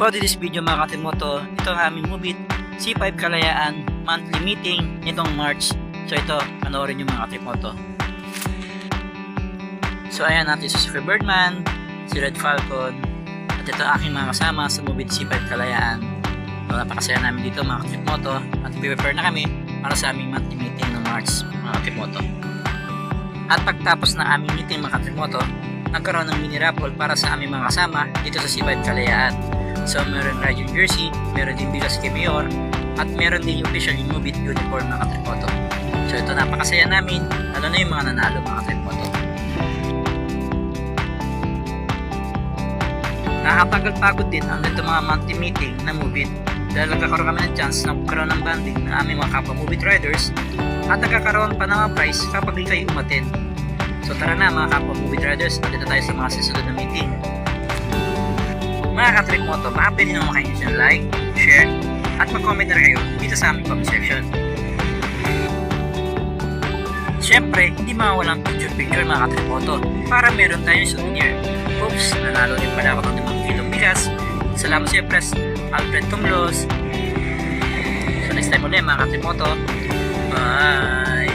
For this video mga Katimoto, ito ang aming Mubit C5 Kalayaan monthly meeting nitong March. So ito, panoorin nyo mga Katimoto. So ayan natin si Super Birdman, si Red Falcon, at ito ang aking mga kasama sa Mubit C5 Kalayaan. So napakasaya namin dito mga Katimoto at prepare na kami para sa aming monthly meeting ng March mga Katimoto. At pagtapos ng aming meeting mga Katimoto, nagkaroon ng mini raffle para sa aming mga kasama dito sa C5 Kalayaan. So meron Rajon jersey, meron din bigas kay Mayor, at meron din yung official Mubit uniform mga Katimoto. So ito napakasaya namin, lalo na yung mga nanalo mga Katimoto. Nakakapagod din ang ito mga monthly meeting na Mubit dahil nagkakaroon kami ng chance na magkaroon ng banding ng aming mga kapwa Mubit riders at nagkakaroon pa ng mga prize kapag di kayo umattend. So tara na mga kapwa Mubit riders, dito tayo sa mga susunod na meeting. Mga Katimoto, baka pwede naman kayo dyan like, share, at mag-comment na kayo dito sa aming comment section. Siyempre, hindi mawawalang picture mga Katimoto para meron tayong souvenir. Oops, nanalo din pala ako ng 5 kilong bigas. Salamat sa iyo, Pres Alfred Tumlos. So next time ulit mga Katimoto. Bye!